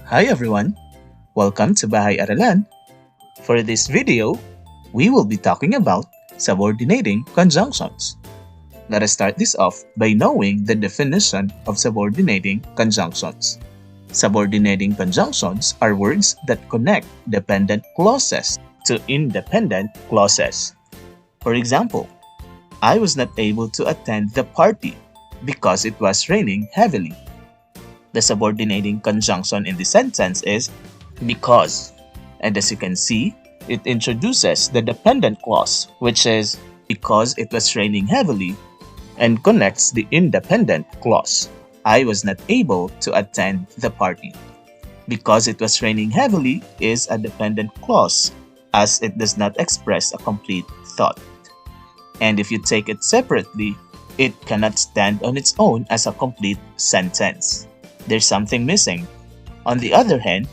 Hi everyone! Welcome to Bahay Aralan. For this video, we will be talking about subordinating conjunctions. Let us start this off by knowing the definition of subordinating conjunctions. Subordinating conjunctions are words that connect dependent clauses to independent clauses. For example, I was not able to attend the party because it was raining heavily. The subordinating conjunction in the sentence is because. And as you can see, it introduces the dependent clause, which is because it was raining heavily, and connects the independent clause. I was not able to attend the party. Because it was raining heavily is a dependent clause, as it does not express a complete thought. And if you take it separately, it cannot stand on its own as a complete sentence. There's something missing. On the other hand,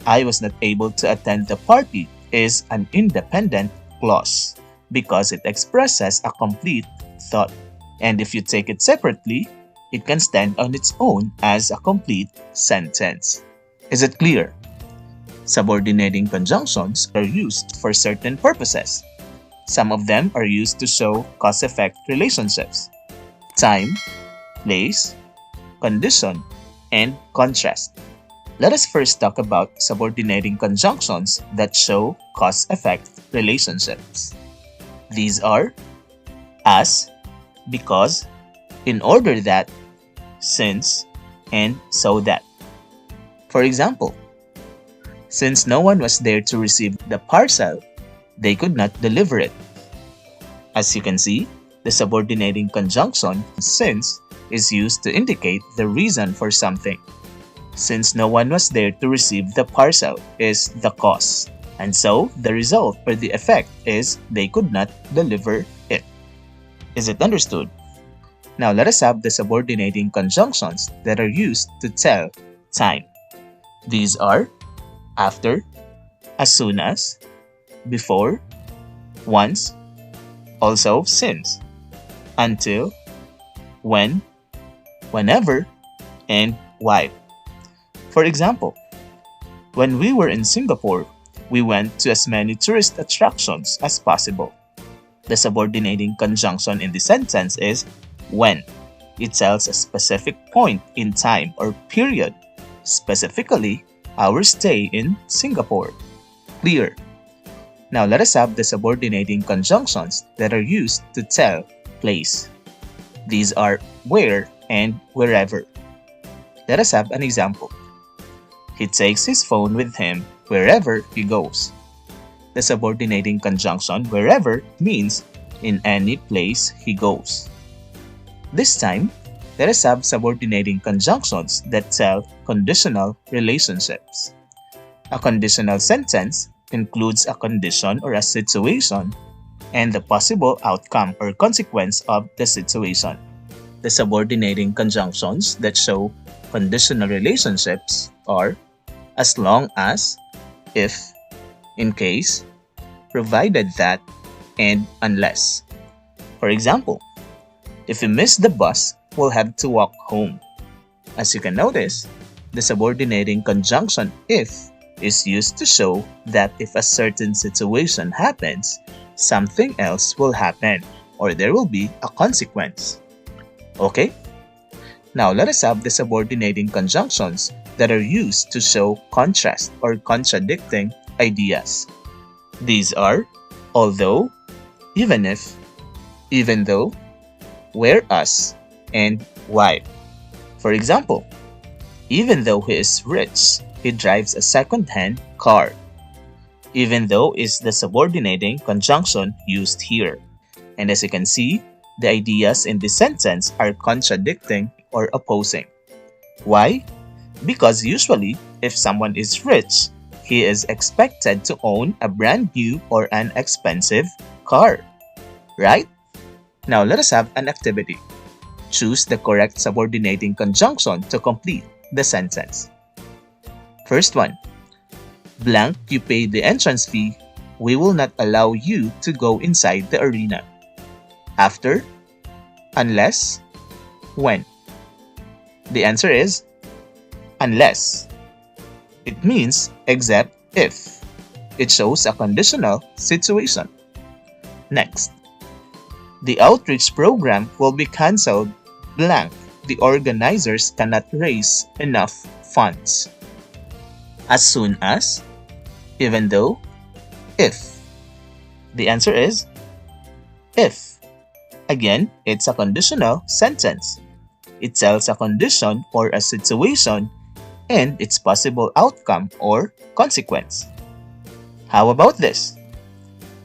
I was not able to attend the party is an independent clause because it expresses a complete thought. And if you take it separately, it can stand on its own as a complete sentence. Is it clear? Subordinating conjunctions are used for certain purposes. Some of them are used to show cause-effect relationships: time, place, condition, and contrast. Let us first talk about subordinating conjunctions that show cause-effect relationships. These are as, because, in order that, since, and so that. For example, since no one was there to receive the parcel, they could not deliver it. As you can see, the subordinating conjunction since is used to indicate the reason for something. Since no one was there to receive the parcel is the cause, and so the result or the effect is they could not deliver it. Is it understood? Now let us have the subordinating conjunctions that are used to tell time. These are after, as soon as, before, once, also since, until, when, whenever, and why. For example, when we were in Singapore, we went to as many tourist attractions as possible. The subordinating conjunction in the sentence is when. It tells a specific point in time or period, specifically our stay in Singapore. Clear? Now let us have the subordinating conjunctions that are used to tell place. These are where and wherever. Let us have an example. He takes his phone with him wherever he goes. The subordinating conjunction wherever means in any place he goes. This time, let us have subordinating conjunctions that tell conditional relationships. A conditional sentence includes a condition or a situation and the possible outcome or consequence of the situation. The subordinating conjunctions that show conditional relationships are as long as, if, in case, provided that, and unless. For example, if we miss the bus, we'll have to walk home. As you can notice, the subordinating conjunction if is used to show that if a certain situation happens, something else will happen or there will be a consequence. Okay? Now let us have the subordinating conjunctions that are used to show contrast or contradicting ideas. These are although, even if, even though, whereas, and why. For example, even though he is rich, he drives a second-hand car. Even though is the subordinating conjunction used here. And as you can see, the ideas in this sentence are contradicting or opposing. Why? Because usually, if someone is rich, he is expected to own a brand new or an expensive car. Right? Now let us have an activity. Choose the correct subordinating conjunction to complete the sentence. First one. Blank, you paid the entrance fee. We will not allow you to go inside the arena. After, unless, when. The answer is unless. It means except if. It shows a conditional situation. Next, the outreach program will be cancelled blank. The organizers cannot raise enough funds. As soon as, even though, if. The answer is if. Again, it's a conditional sentence. It tells a condition or a situation and its possible outcome or consequence. How about this?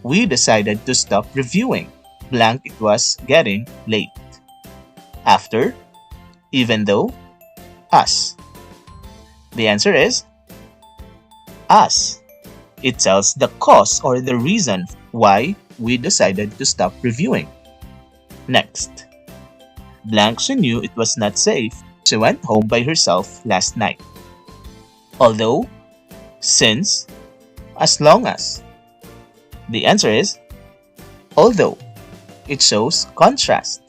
We decided to stop reviewing blank. It was getting late. After, even though, us. The answer is us. It tells the cause or the reason why we decided to stop reviewing. Next, blank, she knew it was not safe. She went home by herself last night. Although, since, as long as. The answer is although. It shows contrast.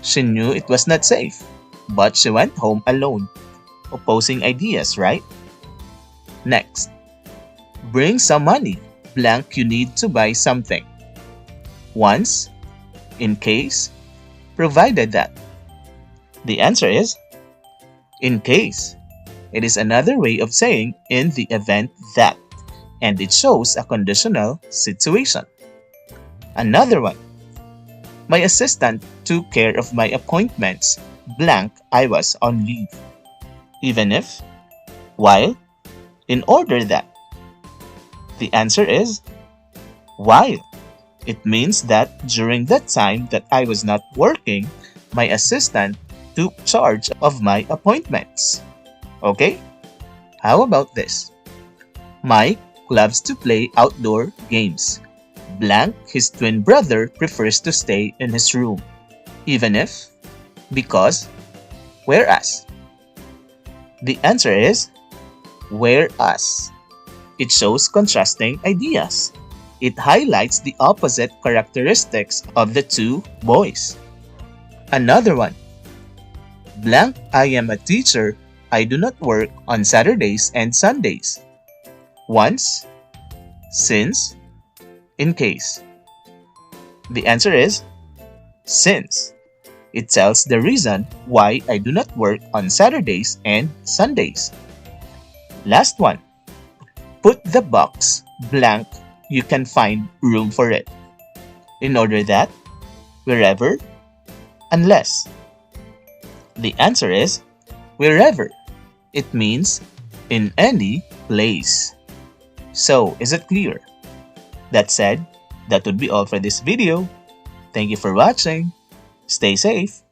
She knew it was not safe, but she went home alone. Opposing ideas, right? Next, bring some money. Blank, you need to buy something. Once, in case, provided that. The answer is in case. It is another way of saying in the event that, and it shows a conditional situation. Another one. My assistant took care of my appointments. Blank, I was on leave. Even if, while, in order that. The answer is while. It means that during that time that I was not working, my assistant took charge of my appointments. Okay? How about this? Mike loves to play outdoor games. Blank, his twin brother prefers to stay in his room. Even if, because, whereas. The answer is whereas. It shows contrasting ideas. It highlights the opposite characteristics of the two boys. Another one. Blank, I am a teacher. I do not work on Saturdays and Sundays. Once, since, in case. The answer is since. It tells the reason why I do not work on Saturdays and Sundays. Last one. Put the box blank. You can find room for it. In order that, wherever, unless. The answer is wherever. It means in any place. So, is it clear? That said, that would be all for this video. Thank you for watching. Stay safe.